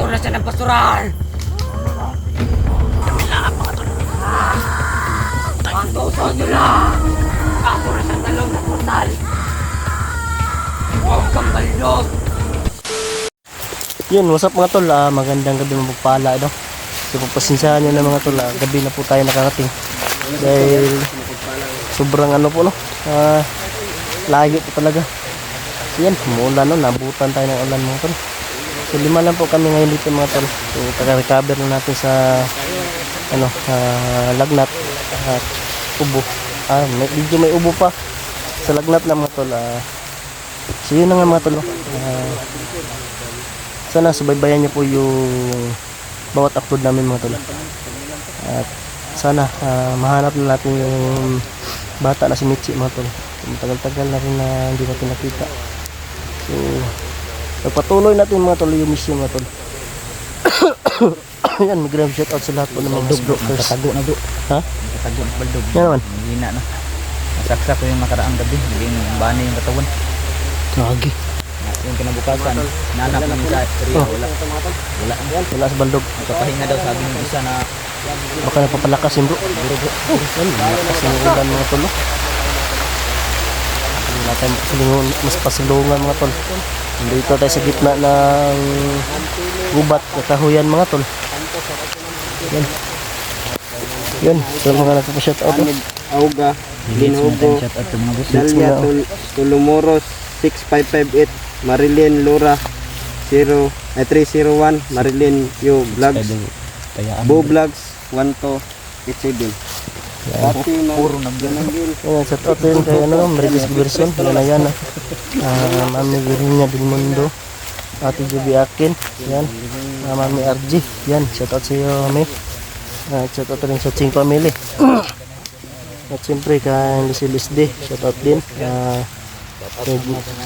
Nagpaturo na siya ng pasuran. Damilaan mga tol. Ang tuso nyo lang. Ako na siyang talong sa portal. Huwag kang balilog. Yun, what's up mga tol? Magandang gabi mapagpala, no? So pagpasinsahan nyo na mga tol, gabi na po tayo nakarating. Dahil sobrang ano po, no? Layo po talaga. So yan, umuulan, no? Nabutan tayo ng ulan mga tol. So 5 lang po kami ngayon dito mga tol. So taga-recover na natin sa ano, lagnat at ubo. Medyo may ubo pa sa lagnat na mga tol. So yun na nga mga tol, no? Sana subaybayan niyo po yung bawat upload namin mga tol. At sana mahanap na natin yung bata na si Michi mga tol. Matagal-tagal na rin na hindi natin nakita. So pagpatuloy natin mga tol yung mission mga tol. Yan, mag-gram shout out sa lahat po ng mga brokers. Nakatago na bro. Ha? Nakatago na baldog. Yan naman. Mahina na. Nasaksak ko yung nakaraang gabi. Naging bani yung katawan. Lagi. Yung kinabukasan, nanap namin sa area. Wala. Wala sa baldog. Nagpapahinga daw sabi ng isa na Baka napapalakas yun bro. Yan, malakas yung ulan mga tol. Wala tayong mas pasilungan mga tol. Dito tayo sa gitna ng gubat na kahuyan mga tol. Yan. Yun. So mga nagpapashout out. Auga, Ginhugo, shout out to mga boss. Dalia, Tulumoros, 6558, Marilyn Lura, 301, Marilyn Yu Vlogs, Bo Vlogs, 1287. Pati na Puro nang ganagil. Yan, shout out din kay ano, Marilis Giberson, Yana. Mami Virginia Del Mundo, Ate Juby Akin, yan. Mami RG, yan, shout out sa iyo, Mami. Shout out rin sa Ching Family. At siyempre kay Lucilis D, shout out din. Kay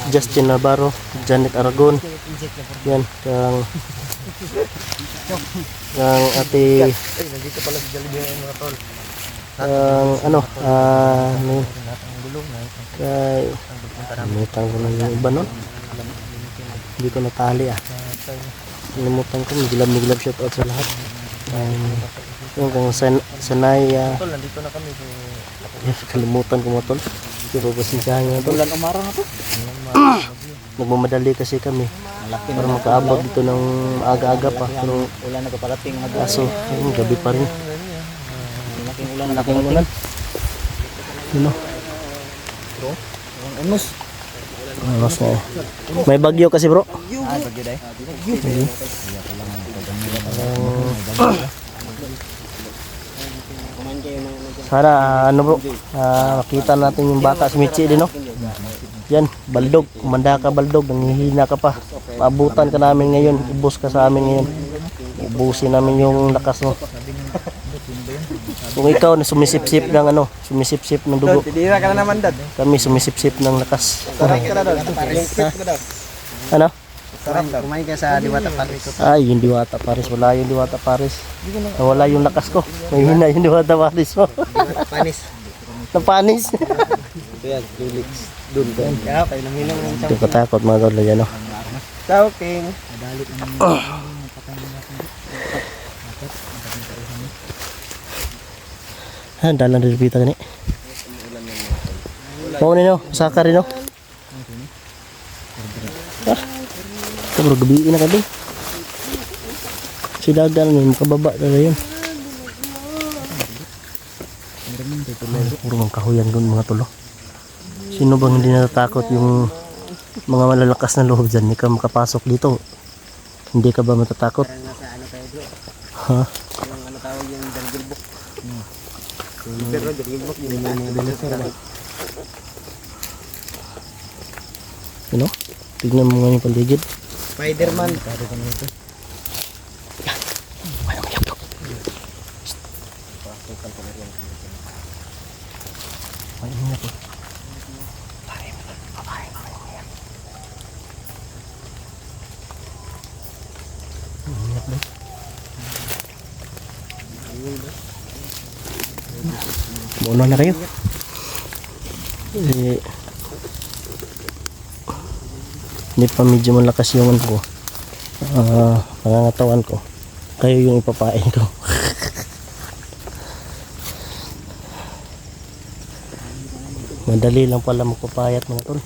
Justin Navarro, Janet Aragon, yan, kang ate nandito pala si Jollibee mga tol. ano, kay limutan ko na yung iba nun. Hindi ko natali limutan ko, miglab shout out sa lahat. Yung kung sanay Tol, nandito na kami. kalimutan ko mga tol. Hindi ko pasinsahan nga tol. Ulan umaraw na to. Nagmamadali kasi kami Malaki para makaabot dito ng aga-aga pa. Pero ulan na kaparating mga boss. kaso, yung gabi pa rin. Malaking ulan na Malaking kaparating. ulan. Yun o. Bro, ang unos. Alas na eh. May bagyo kasi bro. Bagyo day. Sana ano bro, makita natin yung bata si Michi din no. Yan, baldog, kumanda ka baldog, nanghihina ka pa. Paabutan ka namin ngayon, ubos ka sa amin ngayon. Ubusin namin yung lakas mo. Kung ikaw na sumisip-sip ng ano, sumisip-sip ng dugo. Tidira ka na naman, Dad. Kami sumisip-sip ng lakas. Sarap ka na, Dad. Yung pit mo, Dad. Ano? Sarap, Dad. Kumain ka sa Diwata Paris. Ay, yung Diwata Paris. Wala yung Diwata Paris. Nawala yung lakas ko. May hina yung Diwata Paris mo. Panis. Napanis. Ito yan, Lulix. Doon ka. Kaya, kayo namilang ng Hindi ko takot mga tol. Yan o. Ciao, King. Dalang diripita gani. Mau ni no, saka rin no. Ito bro, gabi na kadi. Si dagan ni makababa talaga yun. Puro mga kahuyan doon mga tolo. Sino bang hindi natatakot yung mga malalakas na loob dyan? Hindi ka makapasok dito. Hindi ka ba matatakot? Ha? Ano tawag yung jungle book? Pero jungle book, yung mga dinosaur. Ano? Tignan mo nga yung paligid. Spider-Man. Muna na kayo. Hindi pa medyo malakas yung ano ko. pangangatawan ko, kayo yung ipapain ko. Madali lang pala magpapayat mga tol.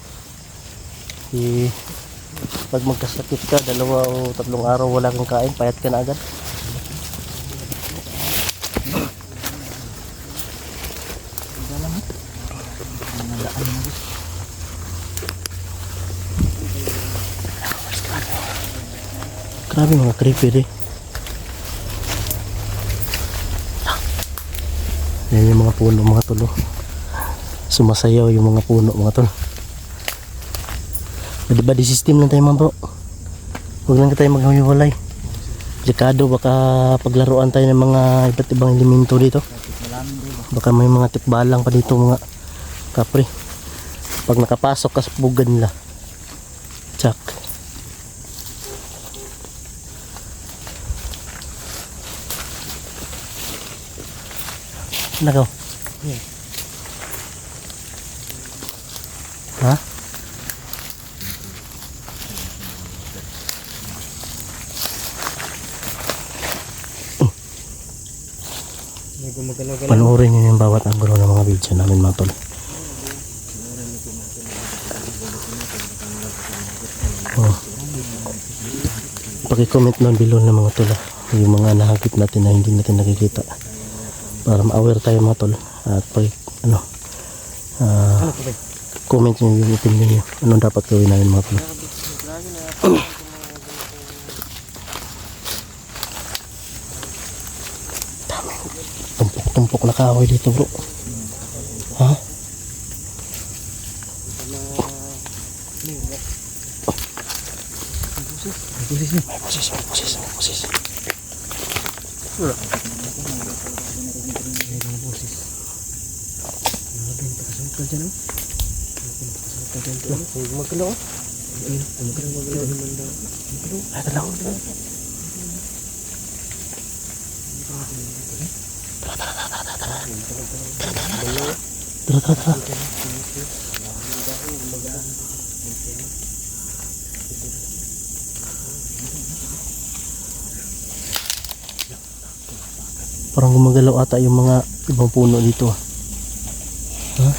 Pag magkasakit ka, 2 o 3 araw wala kang kain, payat ka na agad. Grabe mga creepy eh. Yan yung mga puno mga tol. Sumasayaw yung mga puno mga tol. Body system lang tayo mga bro. Huwag lang tayo maghiwalay. Delikado, baka paglaruan tayo ng mga iba't ibang elemento dito. Baka may mga tikbalang pa dito mga kapre. Pag nakapasok ka sa bugad nila, tsak. Nakaw. Ha? Panoorin nyo yung bawat anggulo ng mga video namin mga tol. Oh. Paki-comment down below ng mga tol yung mga nahagip natin na hindi natin nakikita, para ma-aware tayo mga tol. At pag comment nyo yung opinion nyo, anong dapat gawin namin mga tol. Tumpok na kahoy dito bro. Ha? May busis. Tara. Parang gumagalaw ata yung mga ibang puno dito. Ha?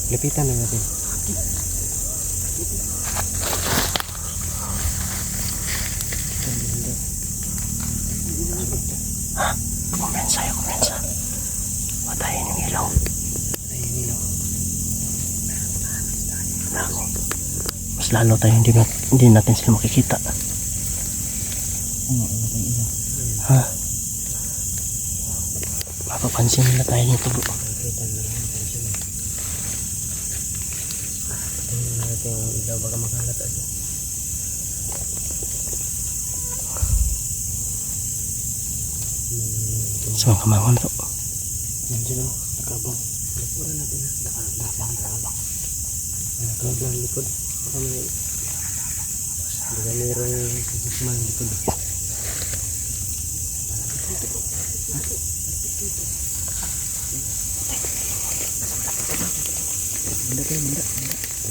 Lapitan na natin. Kumensa. Patayin yung ilaw. Mas lalo tayo hindi natin sila makikita. Ha? Mapapansin nila tayo nito bro. Ilaw baka makalat aja. Sa mga kamangon to. Nandiyan o, nakabang. Pura natin na. Nakabang. Nakabang likod. Baka may... Baka mayroong sasakman likod.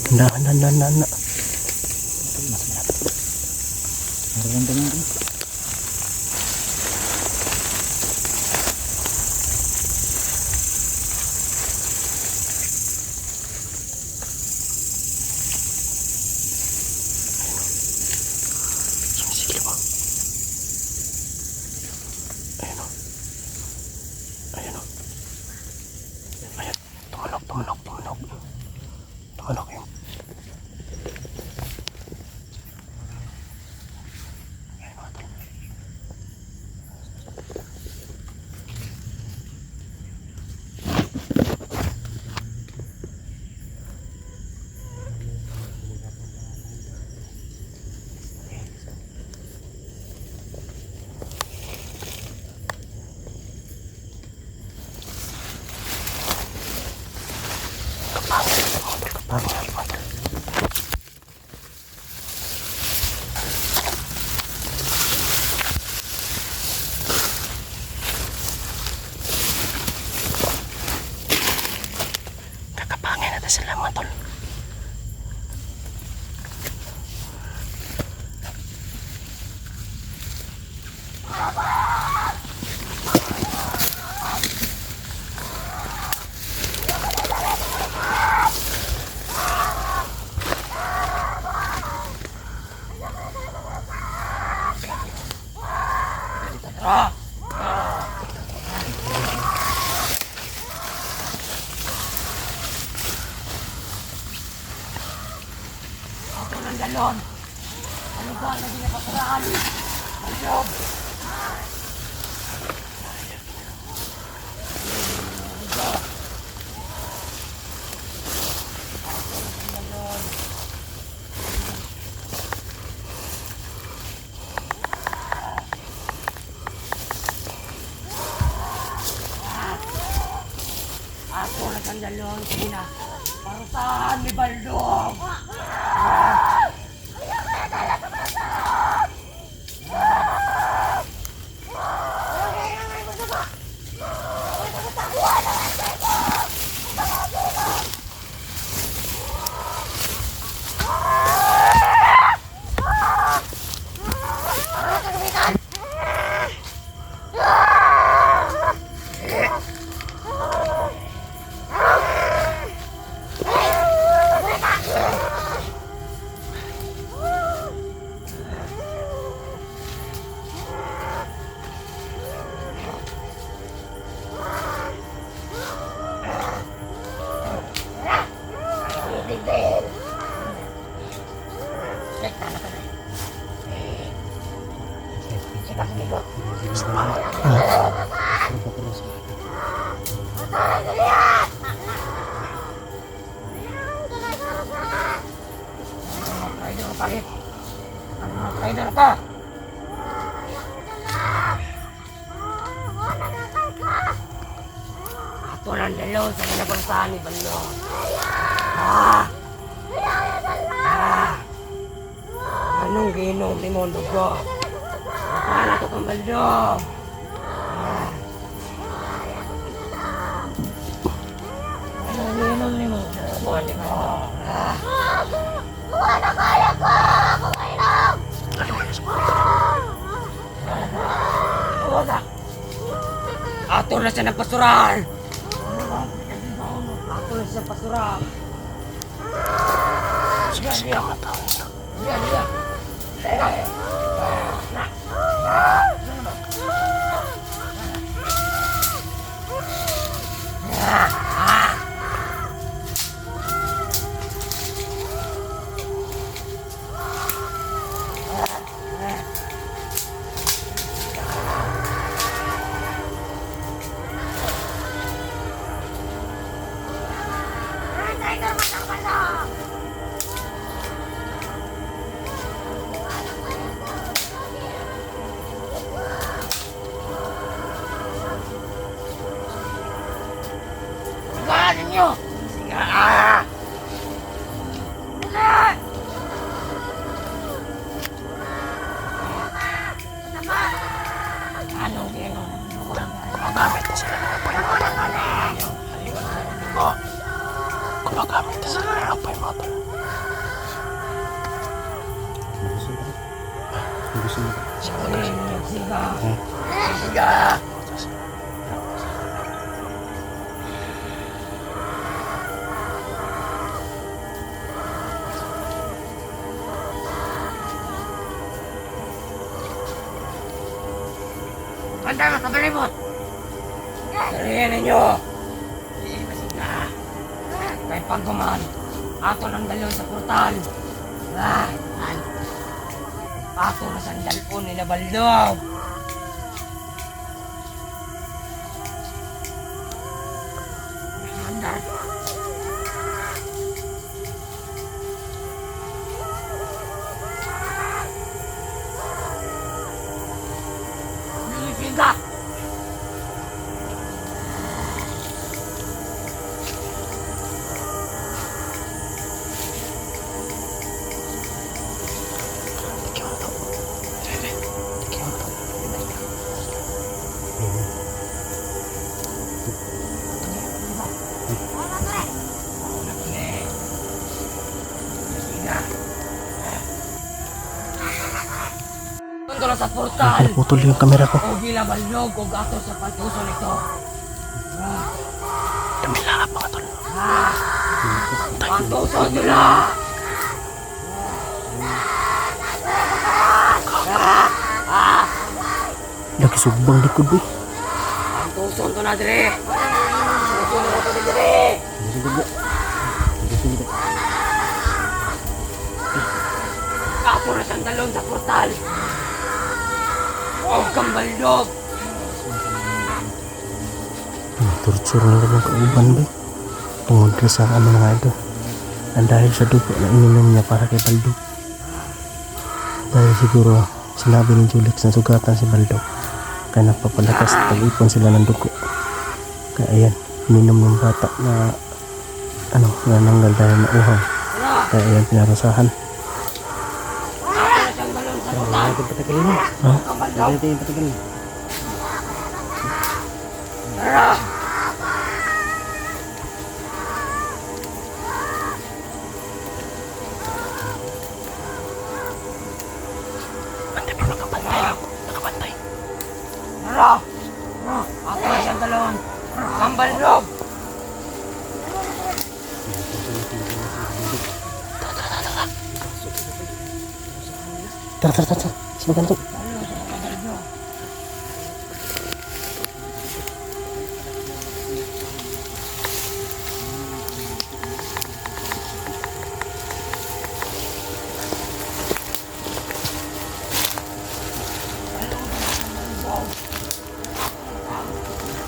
Handa. Nararamdaman ko. Sumisigil ba? Ayun o. Ayan. Tumalok yun. Ako ng galon. Ano ba na ginapasaraan? Baldob! Ako na sandalon, sige na. Parusahan ni Baldob! Bakit? Rider ka! Ako ng dalaw sa kinapansahan ni Baldob. Anong ginom ni Mondo ko? Akala ko kang Baldob. Anong ginom ni Mondo ko? Ato na siya ng pasural! Ato na siya pasural! Siya ka tao. Galing ninyo! Sige! Anong ginom? Gumagamit na sila ng apoy mga tol. Gumagamit na sila ng apoy mga tol. Sige! Handa ka sa balimot! Sarihin ninyo! Iimasin ka! Kay pagguman, ato ng dalaw sa portal! Ato na sandalon nila Baldob! Handa! Nilipinda! Punto na sa portal! Naputol yung kamera ko. O gilabalnog o gato sa pagpuso nito. Dumilangap mga tol. Pagpuso nila! Lagi subang likod boy. Ang tuson to na dire. Tuson ko to dire. Kapo na siyang dalon sa portal. Huwag kang baldog. Torture na lang ang kauban boy. Tungod ka sa mga ito. Ang dahil sa dugo na ininom niya para kay Baldog. Dahil siguro sinabi ni Julix na sugatan si Baldog. Kaya napapalakas at pag-ipon sila ng dugo. Kaya ayan, ininom ng bata na nananggal dahil na uhaw. Kaya ayan, pinarusahan. Ha? Nakabantay. Ako na siyang dalon. Ang baldog. Tara. Simagan to.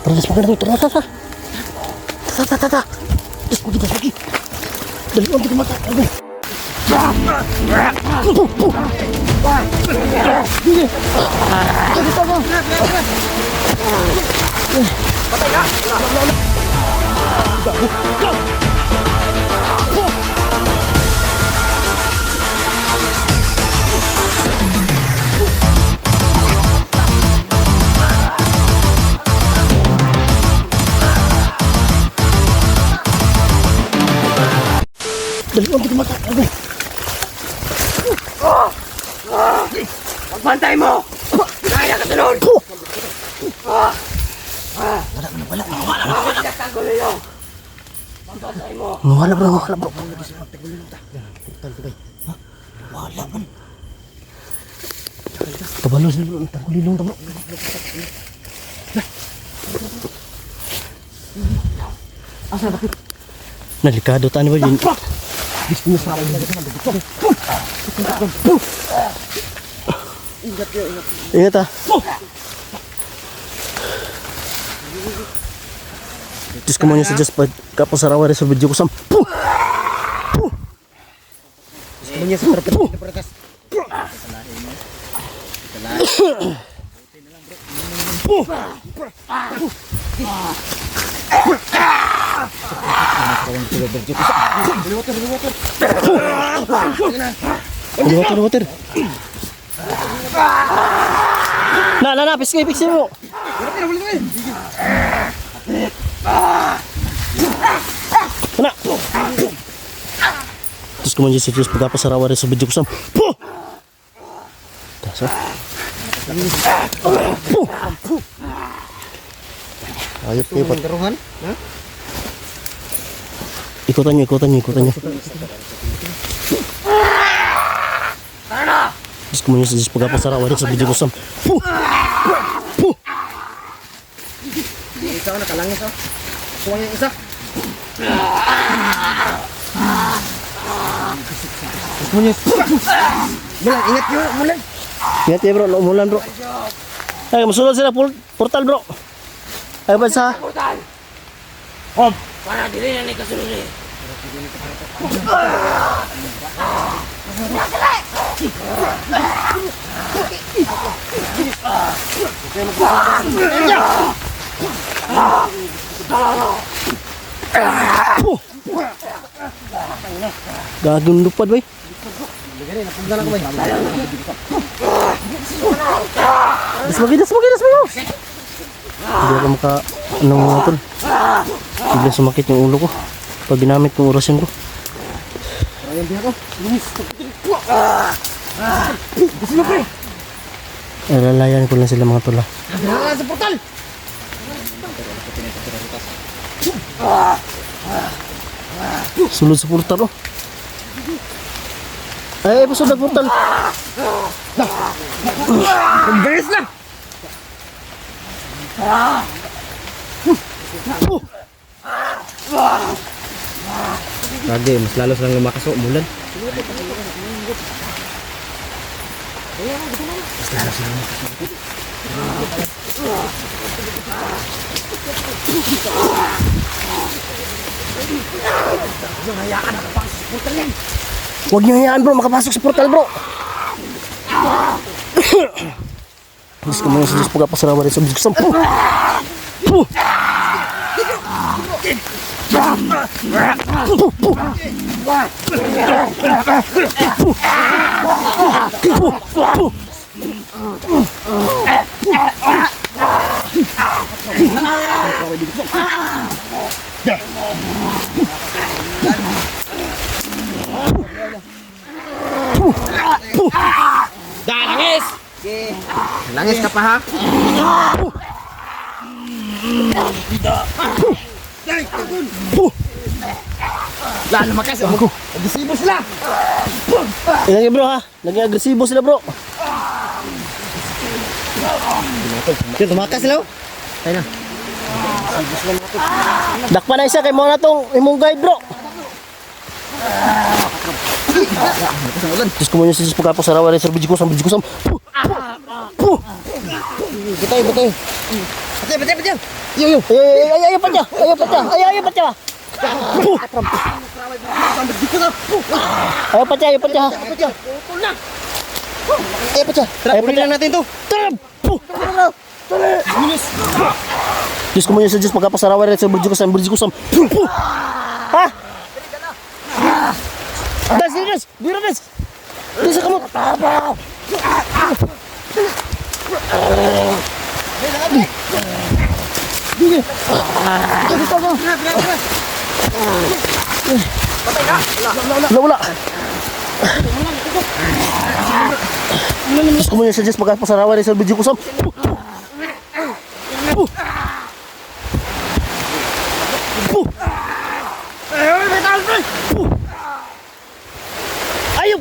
Tara, simagan to. Tara. Terus kita lagi. Dali on kita mata. Dali on kita mata. Pagbantay mo! Kaya ka sunod! Wala. Bakit ka gulo yun? Pagbantay mo! Wala bro. Wala man. Kabalo sila bro. Tagulilong ta bro. Asa bakit? Nalikado tani ba yun? Gusto mo sa akin na dito. Ingat ah. Diyos ko mo niya sa Diyos pag kapasarawa rin sa video ko sam. Semuanya seperti perkas. Water. Nah, piksi mo. Kena. Terus kemudian serius pagapa sarawa rin sa video ko sam. Tasa. Ayo pipot teruhan. Ikutan nyo. Terus kemudian serius pagapa sarawa rin sa video ko sam. Isa na kalangis oh. Suwang yung isa. Semuanya. Mulan, ingat yun, mulan. Ingat ya bro, umulan bro. Ay, masunod sila portal bro. Ay ba sa? Portal! Para dili na ni kasunod eh. Gagawin lupad bay. Das mo. Hindi ako maka mga tol. Bigla sumakit yung ulo ko pag ginamit kong orasyon ko. Lalayan ko lang sila mga tol. Sa portal. Sulod sa portal oh. Ay, pasod na portal. Beres na. Lagi, mas lalo silang lumakas o umulan. Huwag niyo hayaan bro, makapasok sa portal bro. Diyos ko muna sa Diyos pagkapasarawa rin sa Diyos ko. Langis ka pa ha? Lalo makas. Agresibo sila. Lagi bro ha, naging agresibo sila bro. Dito tumakas sila. Tayo na. Dakpa na isa kay mo na tong imong guide bro. Diyos ko muna sa Diyos pagkapasarawa rin sa Diyos ko. Butay. Batay. Yo. Ayaw pa siya. Tara, natin to. Diyos ko muna sa Diyos pagkapasarawa rin sa Diyos ko. Ha? Das. Biro das. Bisa kamu. Wala. Diyos ko muna sa Diyos pagkapasarawa rin sa Diyos ko. Ayaw!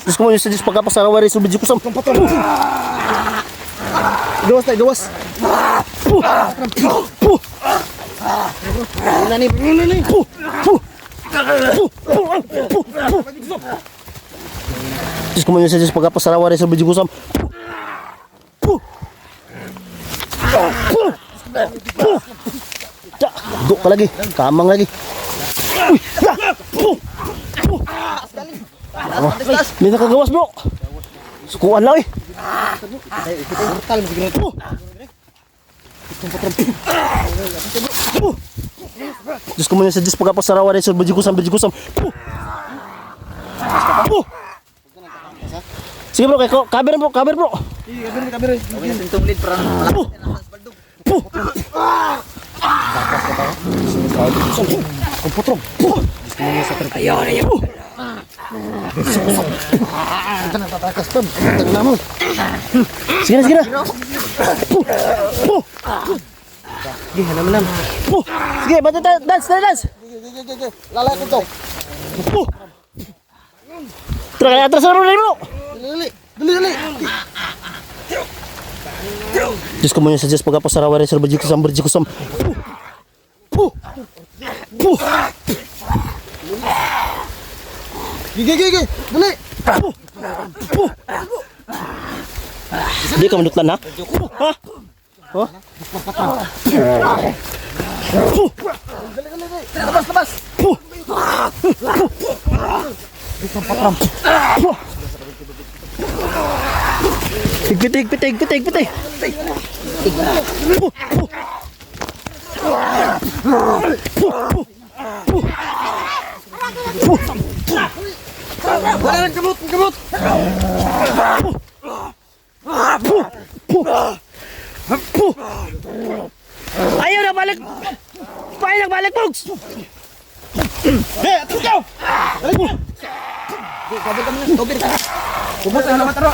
Diyos ko muna sa Diyos pagkapasarawa rin sa Diyos ko. Gawas. Nani. Diyos ko muna sa Diyos pagkapasarawa rin sa Diyos ko. Duk ka lagi, kamang lagi. May nakagawas bro. Sukuan lang eh. Diyos ko muna sa Diyos pagkapasarawa rin sa Diyos ko. Sige bro, cover bro. Kabir. Tumlit parang Ayaw na yun. Sige na. Sige, hanam. Sige, bata dance. Lalak ko to. Tara, atras na bro. Dali. Diyos ko muna sa Diyos pagkapasarawa rin sa Diyos ko. Gigi. Dali. Hindi ka manutlan ha? Ha? Oh? Labas. Pitay. Wala nang kamot. Ayaw na balik. Balik folks. Hey, atras ka. Dali. Kubos ang lamat ro.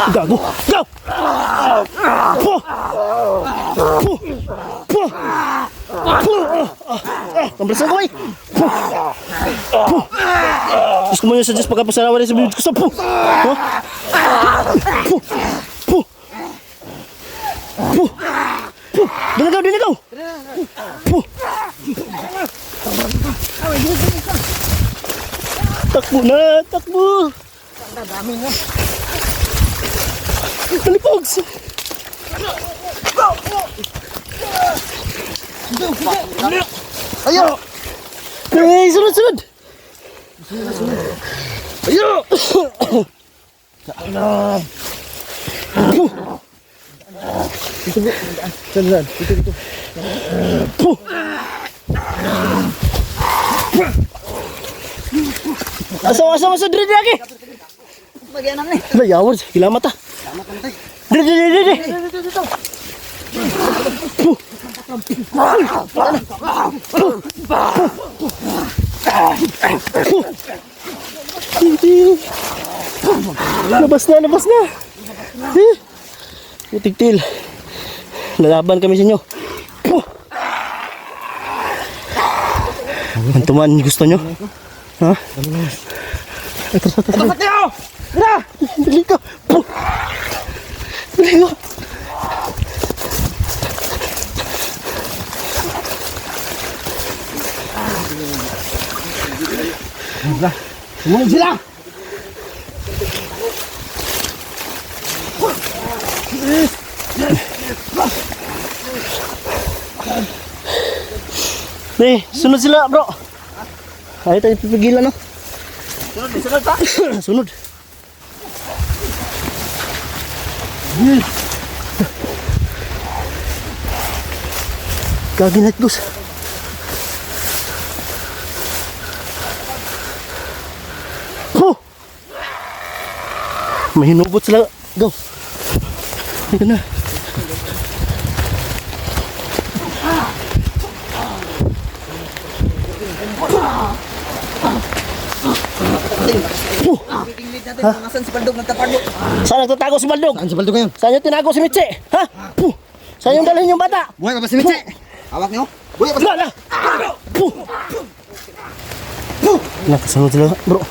Gago! Go! Po! Po! Po! Pambrasan ko eh! Po! Po! Diyos ko mo yun sa Diyos pagkapasalawa rin sa bibig ko sa po! Po! Po! Po! Po! Po! Dinigaw! Dinigaw! Po! Takbo na! Takbo! Talipogs! Ayo! Hey, sunod, sunod! Ayo! Saan? Dito. Puh! Asa, diri lagi! Bagianan nih. Layawar, kilamat ah! Diri! Puh! Labas na! Putik-til. Lalaban kami sa inyo. Puh! Antuman, gusto nyo? Ha? Ito. Dali ka! Puh! Dali ka! Sumunod sila! Sunod sila bro. Ay tayo pipigilan no. Sunod pa! Sunod. Kaginat Gus. Oh! Mahinubot sila. Go. Ito na. Nasaan si Baldog? Nagtapardog. Saan nagtatago si Baldog? Saan si Baldog ngayon? Saan yung tinago si Mitche? Ha? Puh! Saan yung dalhin yung bata? Buhay pa ba si Mitche? Hawak niyo? Buhay pa ba? Wala! Puh! Nakasunod sila bro.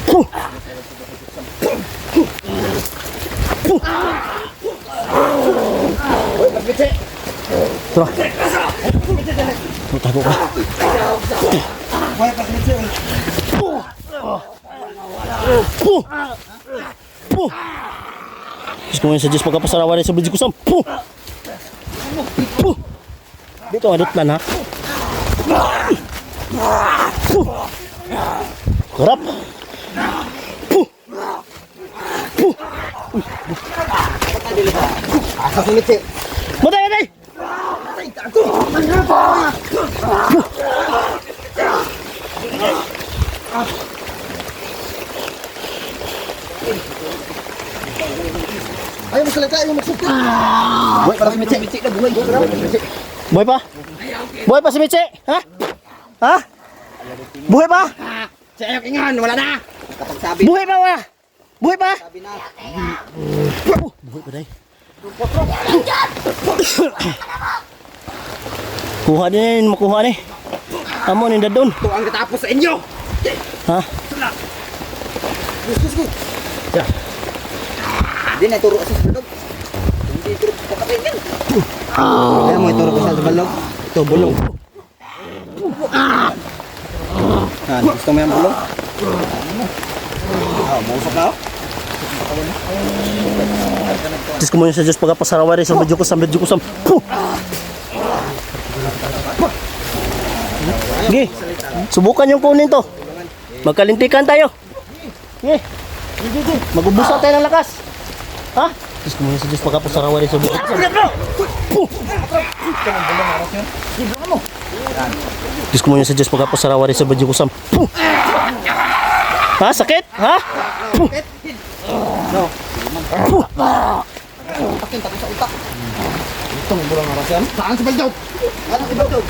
Puh! Puh! Tara. Tago ka. Buhay pa si Mitche. Puh! Puh! Puh! Diyos ko ngayon sa Diyos pagkapasarawa rin sa bidyo ko sa puh! Puh! Dito ang adutlan ha. Puh! Harap! Puh! Puh! Asa si Mitche? Matay! Ayaw mo salita, ayaw mo magsulta. Buhay pa si Mitche. Mitche na buhay. Buhay pa? Buhay pa si Mitche? Ha? Ha? Buhay pa? Si Ayok Ingan, wala na. Kapag sabi, Buhay pa wala? Buhay pa? sabi na. Buhay pa day. Kuha din, makuha ni. Amo ni dadon. Ito ang katapos sa inyo. Ha? Hindi na ituro sa Baldog. Hindi ituro sa kapatid yan. Kaya mo ituro ko sa Baldog. Ito, bulong. Gusto mo yung bulong? Mausap na ako. Diyos ko muna sa Diyos pagkapasarawa rin sa medyo ko sa puh! Sige, subukan yung kunin to. Magkalintikan tayo. Sige, magubusan tayo ng lakas. Ha? Diyos ko muna sa Diyos pagkapasarawa rin sa medyo ko puh! Diyos ko muna sa Diyos pagkapasarawa rin sa medyo ko puh! Ha? Sakit? Ha? Puh! Pakin tapos sa utak. Itong burang arasyan. Saan si Baldaw? Ano si Baldaw?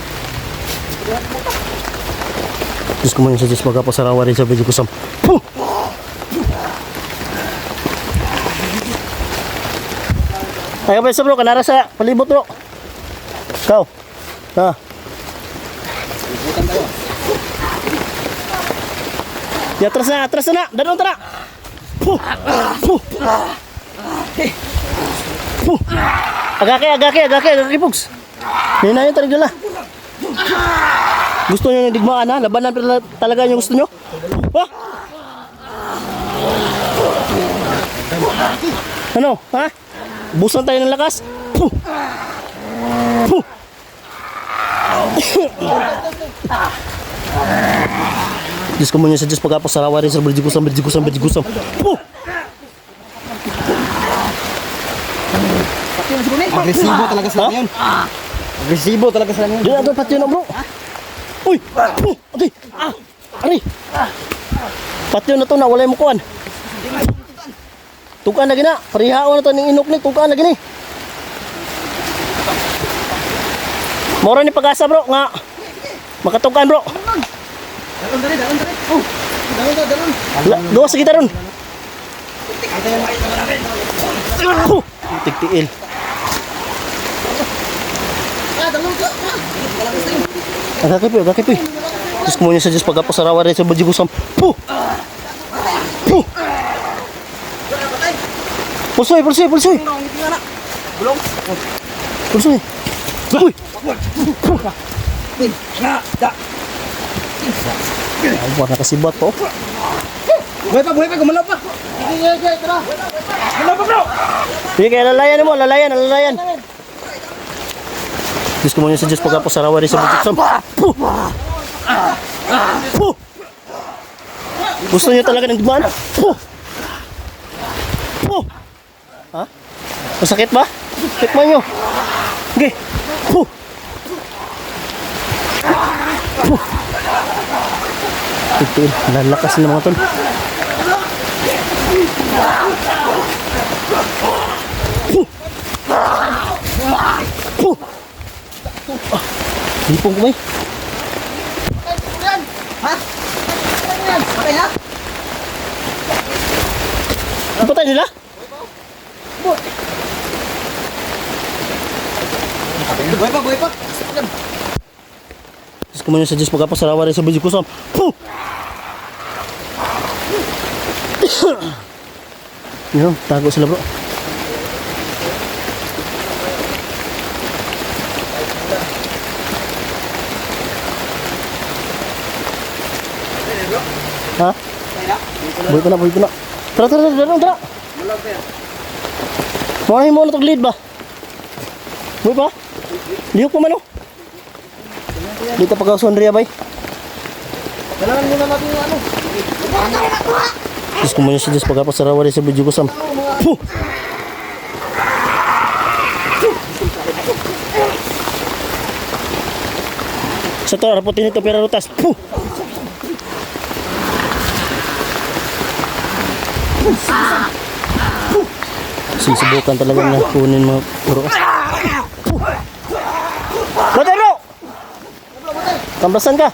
Diyos ko man sa Diyos magkapasarawa rin sa video ko sam. Ay, kapag bro, kanara sa palibot bro. Ikaw. Ha. Bukan tayo. Ya, atras na. Dadong tara. Agake, Pugs. Yan na yun talaga. Gusto nyo yung digmaan ha? Labanan talaga yung gusto nyo? Ha? Ano? Ha? Busan tayo ng lakas? Diyos ko muna sa Diyos pagkapasarawa rin sa berjigusam. Agresibo talaga sila ngayon. Agresibo talaga sila ngayon. Doon ato pati yun bro. Uy! Ate! Ari! Pati yun na to na walay mo kuhan. Tukaan na gina. Parihaon na to ng inok ni. Tukaan na gini. Mora ni pag-asa bro nga. Makatukan bro. Dalon dali. Oh. Dalon. Gawa sa kita ron. Tigtiil. Dalon ka. Agake po. Diyos ko muna sa Diyos pagkapasarawa rin sa berjigusam. Pulsoy. Bulong. Pulsoy. Uy! Ay, buwan na kasibat po. Buhay pa, gumalaw pa. Sige, tara. Gumalaw pa, bro. Sige, kaya lalayan. Diyos ko muna sa Diyos pagkapasarawa rin sa berjigusam. Gusto niyo talaga ng digmaan? Ha? Masakit ba? Tikman nyo. Okay. Ito, lalakas na mga tol. Hipong kumay. Ha? Patay na? Ang patay nila? Buhay pa. Diyos ko muna sa Diyos pagkapasarawa rin sa berjigusam. Yun, tago sila bro. Ha? Buhay pa na. Tara. Manahin mo na itong lead ba? Buhay pa? Lihok pa man o. Dito pagkausuhan riya bay. Kailangan muna natin yung ano. Diyos ko muna sa Diyos pagkapasarawa rin sa berjigusam. Sa to, raputin ito pera rutas. Susubukan talaga niya kunin mga puro. Batay bro! Tambasan ka!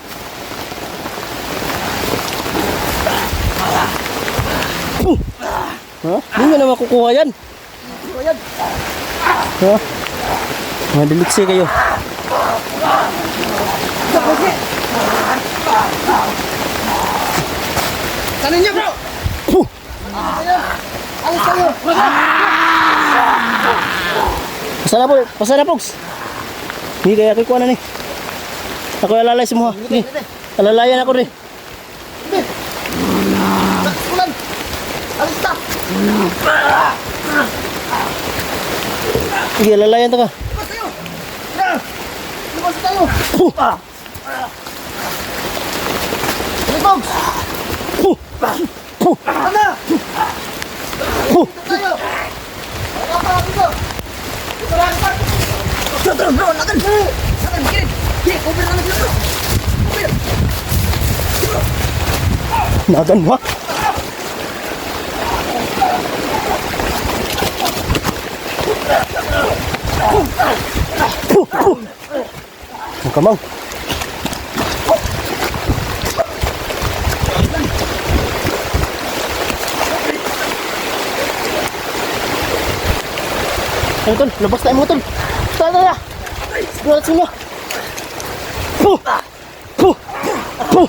Ha? Hindi nga na makukuha yan. Ha? Mga diliksi kayo. Kanin niya, bro! Alis tayo! Pasana Pogs. Hindi kaya ako ikuha na ni. Ako alalay sa mga. Alalayan ako rin. Ulan! Alis ta! Sige, alalayan to ka. Libas tayo! Libas tayo! Libogs! Ano? Tayo! Wala pa dito! Dito lang pa! Bro, bro! Lagan! Lagan! Kirin! Kirin! Over na lang bro! Over! Nagan mo ha? Ang kamang. Ayo tol, lepas tak mga tol. Tara. Buat semua. Puh. Puh. Puh.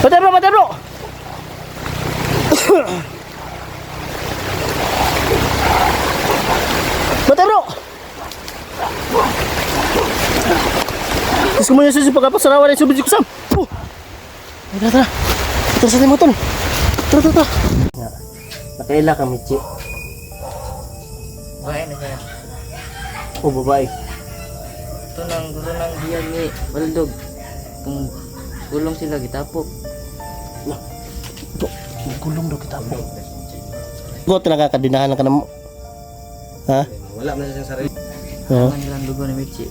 Patay bro, patay bro. Patay bro. Semuanya susu pagkapas sarawan yang subjek kusam. Puh. Tara. Terus sa mga tol. Tara. Ya. Nakaila kami, Ci. Bahay na siya. Oh, babae. Ito nang gulo ng diyan ni Baldog. Kung gulong sila gitapok. Gulong daw kita po. Go talaga kadinahan ka na mo. Ha? Wala man siyang sarili. Ha? Ang ilang dugo ni Michi.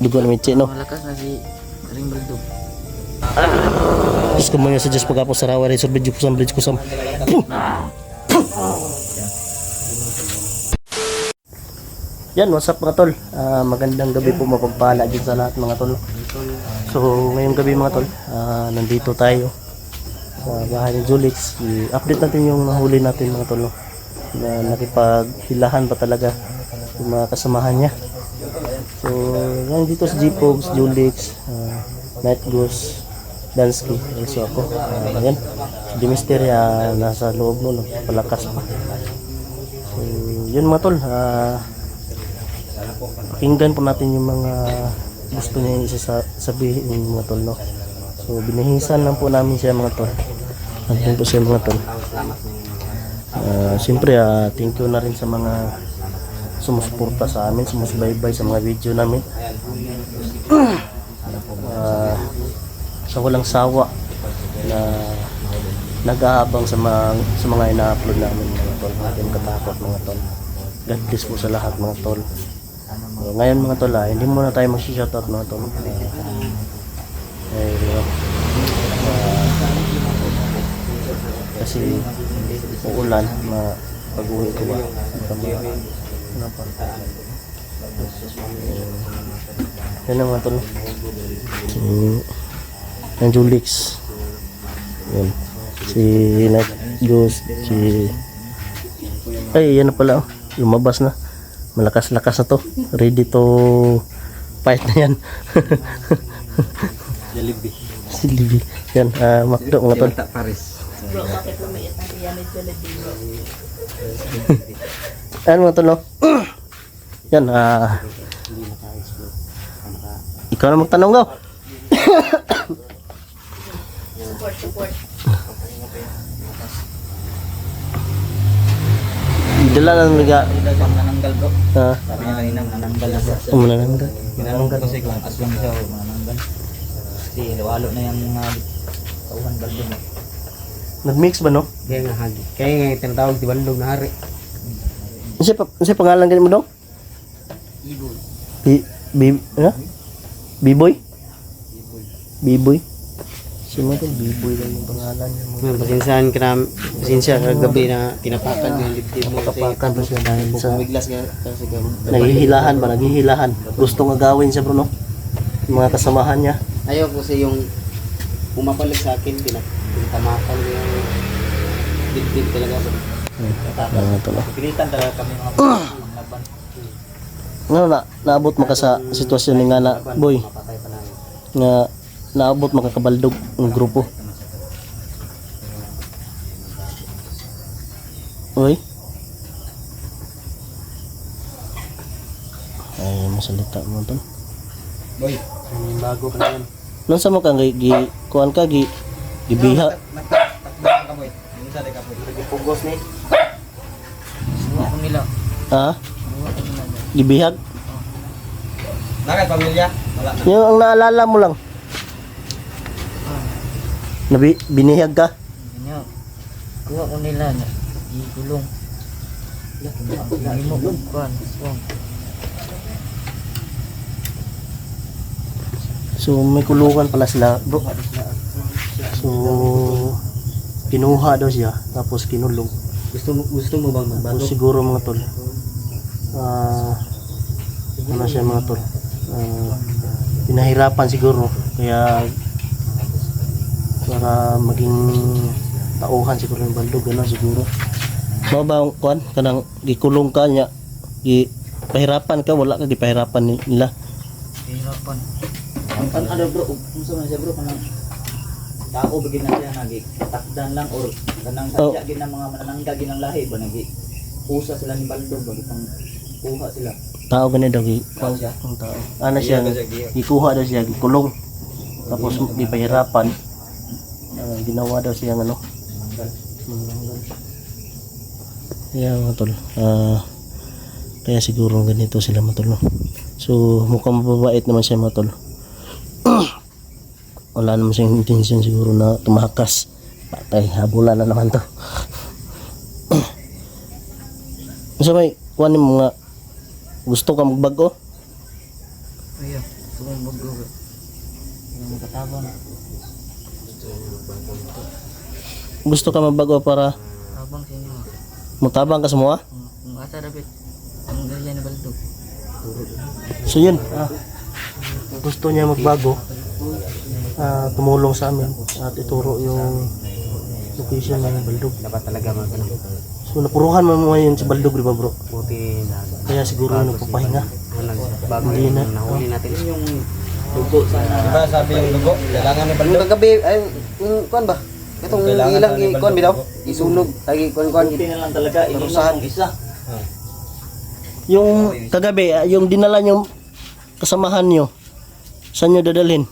Dugo na mitsi no. Malakas na si Karing Baldog. Terus kemudian suggest pagkapo sarawan ay surbid kusam bridge kusam. Yan, what's up mga tol? Magandang gabi po, mapagpala din sa lahat mga tol. So, ngayong gabi mga tol, nandito tayo sa bahay ni Julix. I-update natin yung nahuli natin mga tol, no? Na nakipaghilahan pa talaga yung mga kasamahan niya. So, nandito si G-Pogs, Julix, Night Goose, Dansky, also ako. Ayan, si Dimisteria nasa loob mo, no? Palakas pa. So, yun mga tol, pakinggan po natin yung mga gusto niya isasabihin yung mga tol, no? So binihisan lang po namin siya mga tol. Nandun po siya mga tol. Siyempre thank you na rin sa mga sumusuporta sa amin, sumusubaybay sa mga video namin. Sa walang sawa na nag-aabang sa mga ina-upload namin mga tol. Hindi katakot mga tol. God bless po sa lahat mga tol. Ngayon mga tol, hindi muna tayo mag-shoutout mga tol. Kasi uulan, pag-uwi ko ba? Yan ang mga tol. Ang Julix. Yan. Si Night Goose. Ay, yan na pala. Lumabas na. Malakas-lakas na to. Ready to fight na yan. Jollibee. Yan, Macdo mga tol. Ayan mga tol, no? Yan, ikaw na magtanong daw. Support. Dala lang naga. Manananggal bro. Ha? Sabi niya kanina manananggal na siya. Manananggal. Manananggal kasi kung aswang siya o manananggal. Kasi lalo na yung mga kauhan Baldog. Nag-mix ba no? Kaya nga tinatawag di Baldog na hari. Ano pangalan ganyan mo daw? B-boy? B-boy? Sino to? B-boy lang yung pangalan niya. Pasensya kagabi na tinapakan yung dibdib mo. Kapakan pa siya dahil sa Biglas ka kasi naghihilahan. Gustong agawin siya bro no? Yung mga kasamahan niya. ayaw kasi yung pumapalag sa akin, tinatamakan yung dibdib talaga. Ano to no? Pilitan talaga kami mga laban. Ano naabot mo ka sa sitwasyon ni nga na boy nga naabot makakabaldog ng grupo. Uy. Ay, masalita mo to. Boy, bago ka naman. Nung sa mo kang kuan ka gibiha. Nagtakbahan ka boy. Minsan ka boy. Nagpugos ni. Suwa ko nila. Ha? Gibihag. Bakit pamilya? Wala na. Yung ang naalala mo lang. Binihag ka. Ganyan. Kuha ko nila na igulong. Hindi mo kuhan. So may kulungan pala sila bro. So kinuha daw siya tapos kinulong. Gusto mo bang magbago? Tapos siguro mga tol, ano siya mga tol, pinahirapan siguro, kaya para maging tauhan siguro ng baldog, ano siguro. Mga ba kuan kanang gikulong ka niya, pahirapan ka, wala ka gipahirapan nila. Hirapan. Ano bro, kung sa siya bro, kanang tao bagay na siya nagtakdan lang or kanang sadya gid ng mga mananangga gid ng lahi ba usa sila ni baldog bagay pang kuha sila. Tao gani daw Tao siya. ang tao. Ano siya, gikuha daw siya, gikulong. Tapos gipahirapan. Ginawa daw siya ano. Yeah, mga tol. Kaya siguro ganito sila mga tol, no? So mukhang mababait naman siya mga tol. Wala naman siyang intention siguro na tumakas. Patay, habulan na naman to. So may kuhanin mo nga, gusto ka magbago? Ayo, sumubog ko. Yung katabang. Gusto ka magbago para Tabang sa inyo. magtabang ka sa mga? Kung asa dapat ang ganyan na baldog. So yun, gusto niya magbago, tumulong sa amin at ituro yung location ng baldog. Dapat talaga magano. So napuruhan mo ngayon si baldog, di ba bro? Buti na Kaya siguro nagpapahinga. bago Hindi na. nahuli natin yung dugo sa Diba sabi yung dugo, kailangan ni Yung baldog. kagabi ay yung kuan ba? Itong Kailangan ilang talaga ni kuan bitaw. baldog. Isunog lagi kuan buti na lang talaga inusahan isa. Yung kagabi, yung dinala nyo kasamahan nyo, saan nyo dadalhin?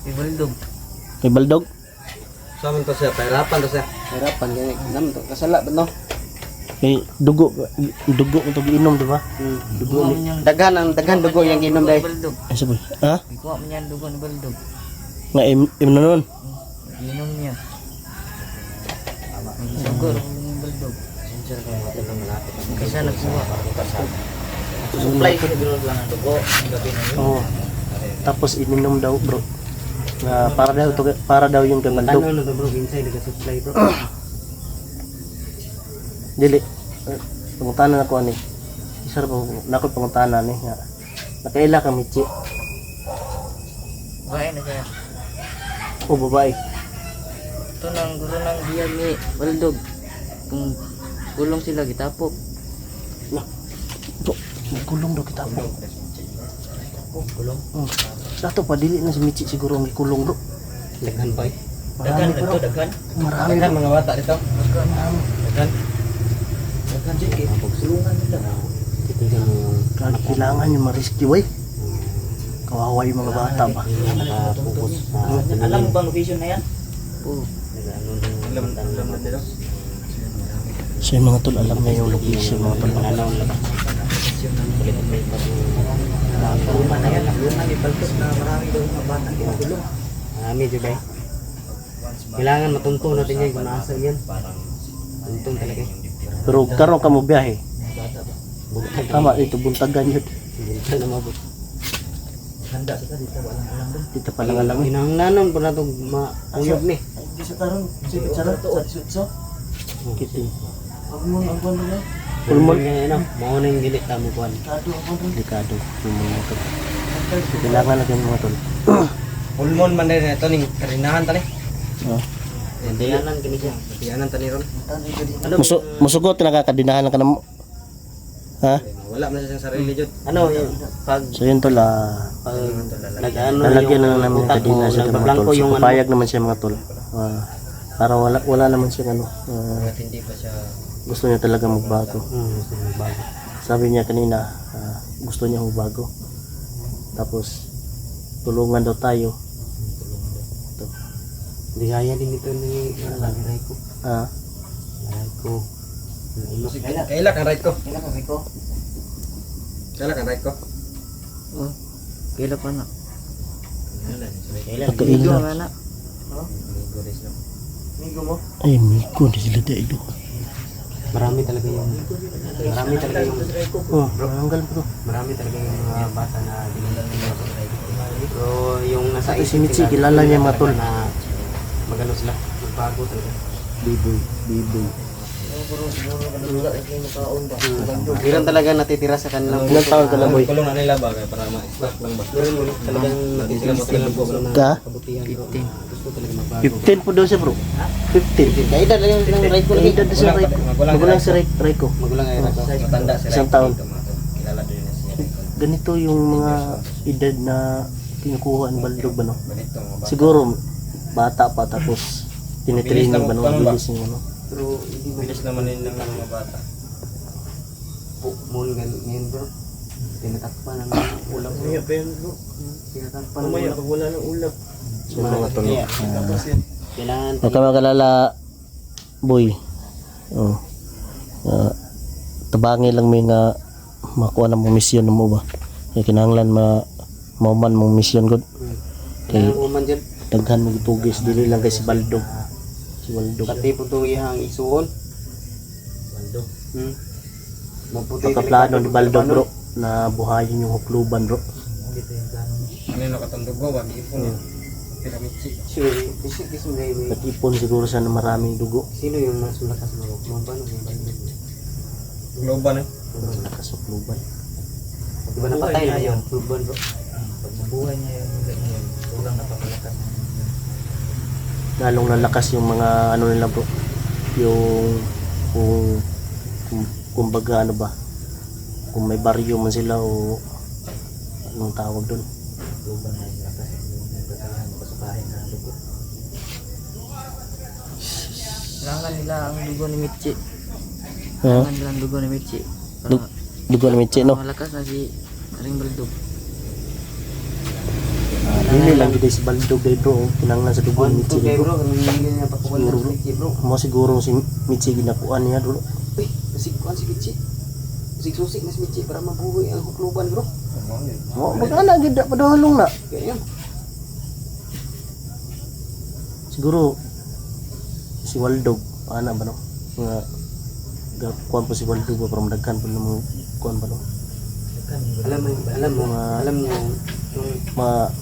May baldog. Kay baldog? Sa amin to siya, pahirapan to siya. Hirapan gani. Nam to kasala ba no? Kay dugo mo ito giinom, di ba? Dugo ni. Daghan dugo yang ginom dai. Baldog. Ay sabi, ha? Ikuha mo niyan dugo ni baldog. Nga im na nun. Ginom niya. Magisugo rin yung baldog. Kaysa nagkuha. Supply ko ginoon lang ang dugo. Gabi na yun. Oo. Tapos ininom daw bro. Para daw yung kay baldog. Ano to bro, inside nag supply bro. Dili. Pangutanan ako ani. Isa ra pa nako pangutanan ni nga. Nakaila ka michi Bahay na siya. o babae. Ito nang gulo ng biyag ni baldog. Kung gulong sila gitapok. Bro, gulong daw kita bro. Gulong. Dato pa dili na si michi siguro ang gikulong bro. Daghan pa. Marami bro. Daghan. Marami Daghan bro. mga bata dito. Daghan. Daghan jud kay pagsulungan nila. Titingnan mo Kaya kailangan yung ma-rescue eh. Kawawa yung mga bata ba. nakapokus sa Alam mo bang location na yan? Oo. Alam mo dito. So yung mga tol, alam na yung location mga tol. Luma na yan. Luma ni baldog na marami daw mga bata ginagulong. Marami jud dai. Kailangan matuntun natin yan kung nasa yan. Tuntun talaga. Pero karon ka mo biyahe. Tama ito buntagan yun. Hindi na mabot. Handa sila dito. Walang alam doon. Dito pa lang alam eh. Hinanglanon po na itong mauyog ni. Bisa tarong, sipit sarap sa sutso. Kiting. Pulmon nga ano, mauna yung gilit tamo kuhan. Delikado yung mga tol. So, kailangan natin mga tol. Pulmon man din ito ning karinahan tani. Oh. Dayanan kini siya. Diyanan tani ron. Ano, Musugot nakakadinahan ka na mo. Ha? Wala man siya sa sarili jud. ano yung pag So yun tol, pag nag-ano lalagyan na lang namin yung utak mo, kadina sa mga nagbablangko tol. So yung ano. papayag naman siya mga tol. Para wala naman siya ano. Kahit hindi pa siya Gusto niya talaga magbago. Gusto mo bago. Sabi niya kanina, gusto niya magbago. Tapos tulungan daw tayo. Ligaya din ito ni Ray ko. Ray ko. kailak ang right ko. Kailan ka ko? Kailak ang right ko. Oh. Kailan pa na? Kailan? Pagkaila. Video nga na. Ay, Miko, hindi sila dahil. Marami talaga yung Oh, maranggal bro. marami talaga yung mga bata na dinilala sa Ray ko. Pero yung nasa Pati si Mitzi, kilala niya mga tol. na magano sila, magbago talaga. Biboy, biboy. Ilan talaga natitira sa kanilang Ilang taon ka na, boy? Kulong na nila ba kaya para ma-stock lang ba? Talagang natitira mo talaga po Ka? kabutihan. 15 po daw siya, bro. 15. Kaedad lang yung right ko lagi. Edad sa right. Magulang sa right ko. Magulang ay Raiko. Matanda si Isang Raiko taon. dito, mga tol. Kilala din na siya Raiko. Ganito yung mga edad na kinukuha ang baldog ba, no? Ganito mga bata. Siguro, bata pa tapos tinitraining ba, no? Bilis lang, Bilis yung ano. Pero hindi bilis naman yun ng mga bata. Mall ngayon bro. Tinatakpan ng ulam bro. Mamaya pa yan bro. Tinatakpan ng Mamaya ulam. pag wala ng ulap. So, mga tol. Tapos yan. Kailangan Huwag ka magalala, boy. Oh. Tabangi lang may nga makuha na mong misyon mo ba? Kaya kinahanglan mauman mong misyon gud. Kay uman dyan. daghan mo gitugis dili lang kay si Baldog. Si Baldog. Pati po itong ihang isuon. Maputi Pagkaplano ni Baldog, bro, na buhayin yung hukluban, bro. Ano yung nakatandog ko? Wag ipon yan. Piramidsi. Sure, bisik is may Nag-ipon siguro siya ng maraming dugo. sino yung mas malakas na mabano yung baldog. Globan eh. Ang lakas hukluban. Di ba napatay na yun? Turban bro. Pag mabuhay niya yung ulit niya, kulang napapalakas. Lalong lalakas yung mga ano nila, bro. Yung kumbaga ano ba? Kung may baryo man sila o anong tawag doon. Kulang na yung lakas. Yung kakayahan ko sa bahay na dugo. Kailangan nila ang dugo ni Michi. Ha? Kailangan nila ang dugo ni Michi. Dugo na Michi, no? Malakas na si Ring Baldog. Dili lang gid si Baldog day, bro. Kinanglan sa dugo ni Michi, Okay bro. bro, kung hindi niya pakukuha Siguro, ng bro. Michi bro. Mo siguro si Michi ginakuan niya, bro. Uy, nasikuan si Michi. Susik na si Michi para mabuhay ang hukluban bro. Mo magana gid padulong na. Kaya yun. Siguro si Waldog ana ba no? Nga kuan po si Waldog ba para daghan po ng kuan ba no? Alam mo yung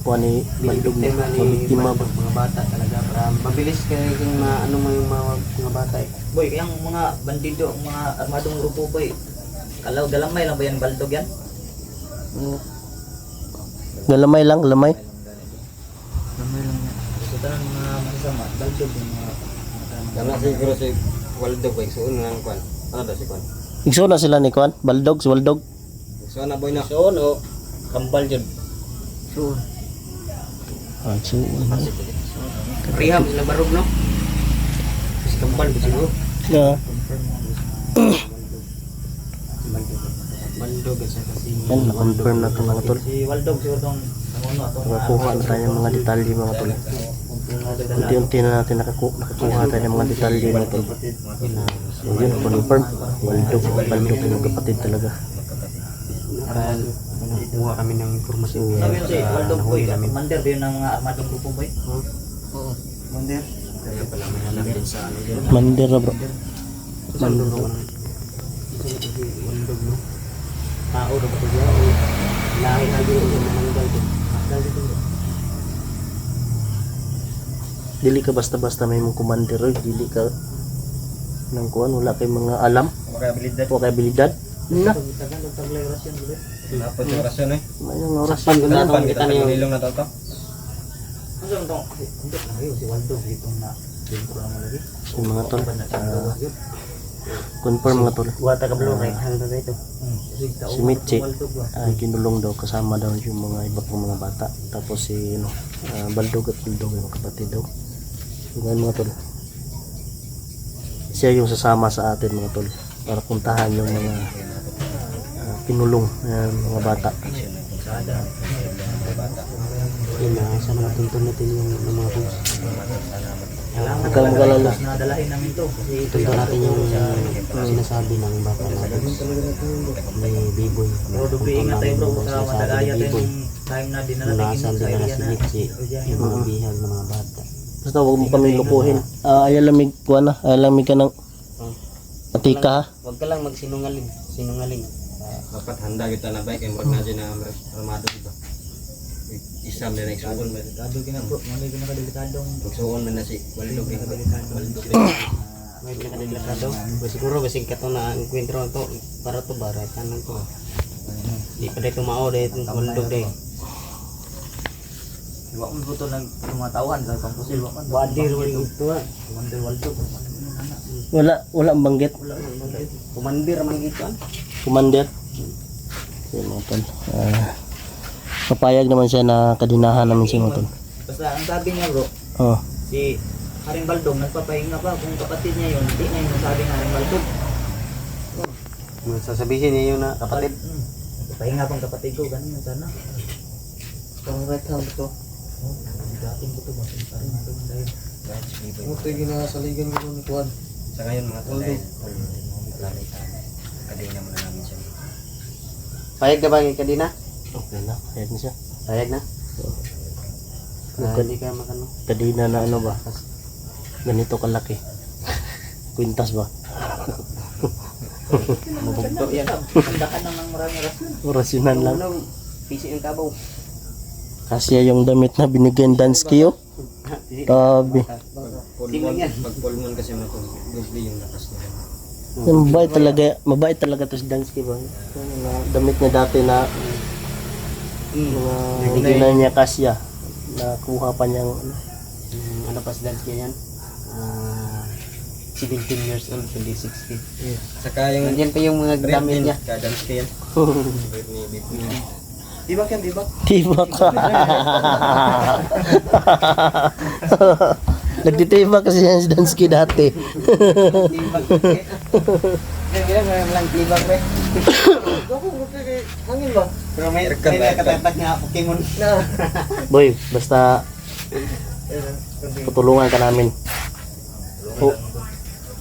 Kuan ni Waldog ni mabiktima ba? mga bata talaga para mabilis kaya yung ano mo yung mga bata eh. Boy, kayang mga bandido, mga armadong grupo boy. Galamay lang ba yan Baldog yan? Galamay lang, lamay. Galamay lang yan. Gusto tanan mga masasama, Baldog yung mga Kaya siguro si Waldo ba? Suon nga ang kwan. Ano daw si kwan? Igso na sila ni kuan, Baldog, si Waldog. Suon na boy na. Suon o kambal dyan. suon. Ah, so, Rehab sila barog no? Kasi kambal ba siguro? yeah. Baldog at saka si Yan, na-confirm na ito mga tol. Si Waldog siguro tong namuno atong Nakakuha na tayo ng mga detalye mga tol. Unti-unti na natin nakakuha tayo ng mga detalye mga tol. So yun, confirm. Baldog yung kapatid talaga. para kuha kami ng informasyon. Sabi yun si Waldog boy, nahuli namin. commander ba yun ng mga armadong grupo boy? Oo. Mander? Kaya pala may alam din sa ano yun. Mandira, bro. Waldog no? Waldog no? Tao na ba ito dyan? Lahi na din yung mananggal din. Mananggal din. Dili ka basta-basta may mong commander, oy. Dili ka nang kuan, wala kay mga alam, Makabilidad. wala kay abilidad. Yun na. Tagal ng taglay orasyon boy. Dapat yung orasyon eh. May mga oras. Sakpan ko na Dapat itong kita kita niyo. nilong na toto. Ano sa tong hindi na kayo si Waldog dito na dentro na mo lagi. Yung mga tol. Confirm mga tol. Wata ka blue right hand na ito. Si Michi kinulong daw kasama daw yung mga iba pang mga bata. Tapos si Baldog at Baldog yung kapatid daw. Yung mga tol. Siya yung sasama sa atin mga tol para puntahan yung mga kinulong mga bata. Yun na, sa mga tuntun natin yung mga post. Huwag ka lang magalala. Na dalahin namin to kasi Tuntun natin yung sinasabi ng bata natin. May B-boy. Pero dubi ingat tayo bro sa madagaya tayo B-boy. yung time na din na Kung natin nasaan sa din na area si na. Mitzi, yung mga bihag ng mga bata. Basta huwag mo kami lukuhin. Ayalamig kuha na. Ayalamig ka ng atika ha. Huwag ka lang magsinungaling. Sinungaling. Dapat handa kita na bike. Kaya murag na dyan na armado diba? Isam din na iksuon. Delikado gina bro, mali gina ka delikadong Magsuon man na si Waldo. Waldo. May pinakadilakado. Siguro basig ka to na enkwentro na to para to baratan lang to. Di pa dito mao dahil bundok dahil. Wa mo buto ng mga tauhan sa pampusil wa man. Wadir wali ito ah. Wadir waldo. Wala ang banggit. Kumandir man gito ah. Commander. Yan mga tol. Papayag naman siya na kadinahan namin siya mga tol. Basta ang sabi niya bro, Oh. si Haring Baldong nagpapahinga pa kung kapatid niya yun, hindi na yung sabi ng Haring Baldong. Sasabihin niya yun na kapatid. Nagpapahinga pang kapatid ko, ganun yun sana. Kung right hand to. Dating ko ito, bakit Haring Baldong dahil. Ito yung ginasaligan ko ni Kuan. Sa ngayon mga tol dahil kadina mo na namin siya. Payag ka ba ng kadina? Okay na. Payag na siya. Payag na? Hindi ka makano. Kadina na ano ba? Ganito kalaki. Kwintas ba? Mabugto yan. Handa ka nang marami rason. Orasyonan lang. PC ang kabaw. Kasi yung damit na binigyan Dansky oh. Tabi. Pag full moon kasi mga tol, gusto yung lakas nila. Mabait talaga to si Dansky ba? Yung mga damit niya dati na mga binigyan niya Kasya. Nakuha pa niyang Ano pa si Dansky yan? 17 years old, hindi 16. Saka yung yan pa yung mga gamit niya. Dansky yan. Tibak yan, tibak. tibak ka. Nagtitibak kasi yan si Dansky dati. Tibak. Ngayon lang tibak pre. Hangin ba? Pero may nakatatak nga Pokemon. Boy, basta tutulungan ka namin.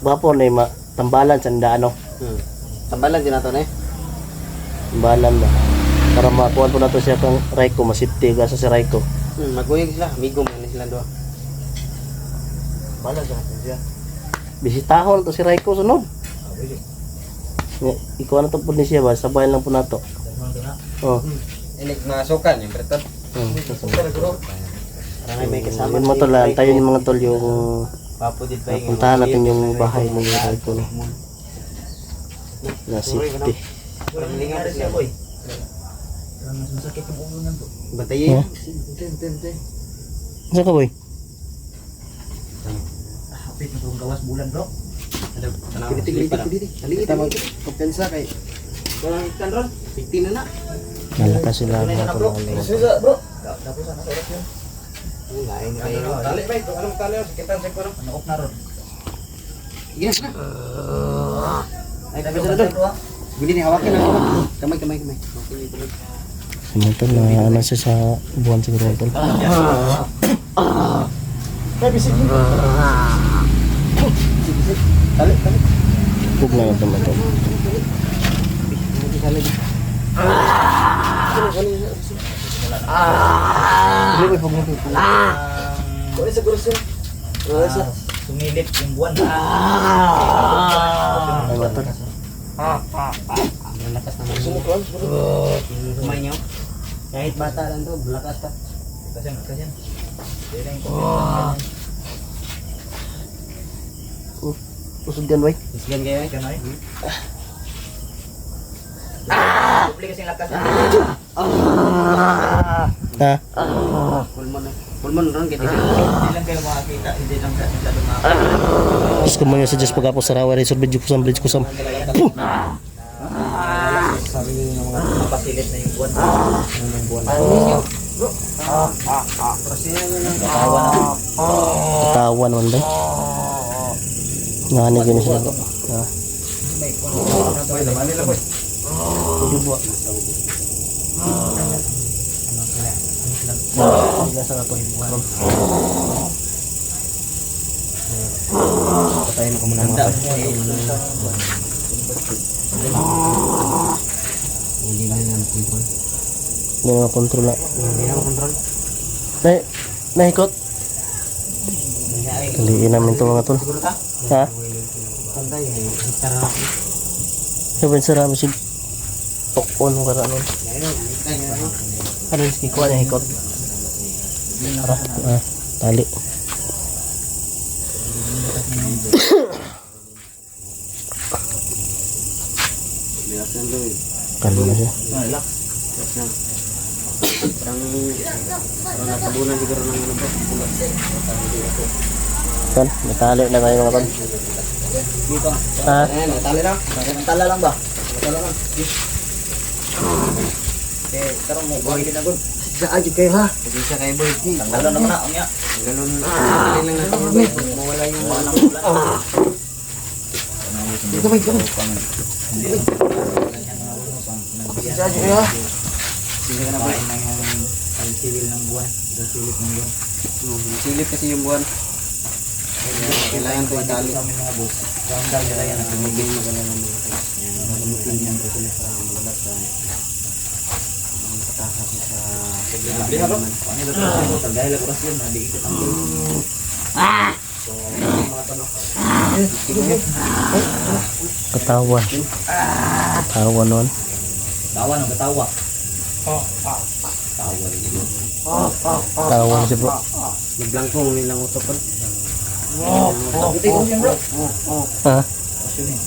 Bapo na tambalan sa ano. Tambalan din nato na eh. Tambalan ba? Para makuha po na to siya kang Raiko, masipti gasa si Raiko. Maguyog sila, amigo man sila doon. Bala sa atin siya. Bisitahon to si Raiko sunod. Ikaw na to po ni siya ba? Sabay lang po na to. Oh. Inik masukan yung pretot. Parang may kasama. Yun mo tol, antayin yung mga tol yung Papo dit pa yung puntahan natin yung bahay ng Raiko no. Na safety. Walang nangyari siya boy. Parang masasakit ang ulo niyan bro. Bantayin. Saan ka boy? Hapit na itong gawas bulan bro. Kita mag kumpensa kay. Walang ikan ron. 15 na na. Malakas sila mga tol. Susa bro. Tapos ano sa oras yun? Lain kayo. Tali ba ito? Anong tali? Kita sa kuno. Ano-off na ron. Yes na. Ay, tabi sa doon. Hindi ni hawakin na. Kamay. Mga tol, na ano siya sa buwan siguro tol. Tali. Huwag na ito mga tol. Sumilip yung buwan. Ay mga tol. Lakas naman. Kamay niyo. Kahit bata lang to, lakas pa. Kasyan. Usog yan boy. Isgan kayo. Kanay. Dupli kasing lakas. Ha? Pulmon ron kita. Hindi lang kayo makakita. Hindi lang kayo makakita. Terus kemudian saja sebagai apa sarawa dari sorbet kusam. Mapasilip na yung buwan. Ketahuan naman ba? Ngani gini sila kok. Nah. Jadi buat. Biasa na to hibuan. Patayin ko muna mga. Hindi na yan kontrol. Hindi na kontrol na. Hindi na kontrol. Naikot. Kaliin namin ito mga tol. Ha? Pantay tara. Sabi sa rami si Tokpon ng karanon. Ano yung kikuha niya hikot? Tara, tali. Kalma siya. Relax. Parang natabunan siguro ng ano bro. Tol, natali na tayo mga tol. Dito. Ha? Ayan, natali na. Tala lang ba? Tala lang. Okay, karong mo buhay din agad. Saan kayo ha? Hindi siya kayo boy. Tanggalan naman na unya. Ganun. Dali lang natin boy. Mawala yung Wala nang ulan. Dito boy, dito. Saan kayo ha? Sige ka na ba ang civil ng buwan? Ang silip ng buwan. Silip kasi yung buwan. Kailangan ko itali. Sa aming mga boss. Ganda nila yan ang tumigil. Gamitin yan po sila para mawala sa patakas sa Lihat bro. Ano ito ito? Tagay lang oras yun. Hindi ikot ang buwan. Katawan. Katawan nun. Tawa ng katawa. Tawa rin yun. Katawan siya bro. Naglangkong nilang utopan. Buti ko yan bro. Ha? Asyon yun.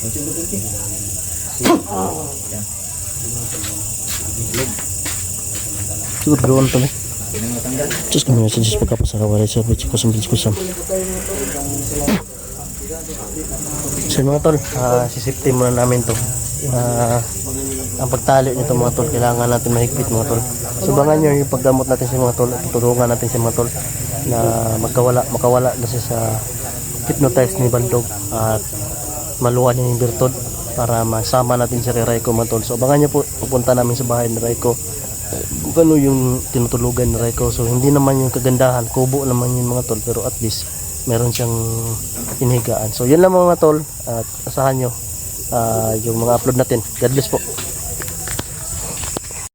Asyon betul sih. Siguro doon to eh. Ini matanggal. Diyos kami sa Diyos pagkapasakawalay sa kusam. So mga tol, sisipti muna namin to. Ang pagtali nito mga tol, kailangan natin mahigpit mga tol. Subangan nyo yung paggamot natin sa mga tol at tutulungan natin sa mga tol na makawala na siya sa hypnotize ni Baldog at maluwan niya yung birtod para masama natin si Raiko mga tol. So abangan nyo po, pupunta namin sa bahay ni Raiko kung ano yung tinutulugan ni Raiko. So hindi naman yung kagandahan, kubo naman yung mga tol, pero at least meron siyang inihigaan. So yun lang mga tol, at asahan nyo yung mga upload natin. God bless po.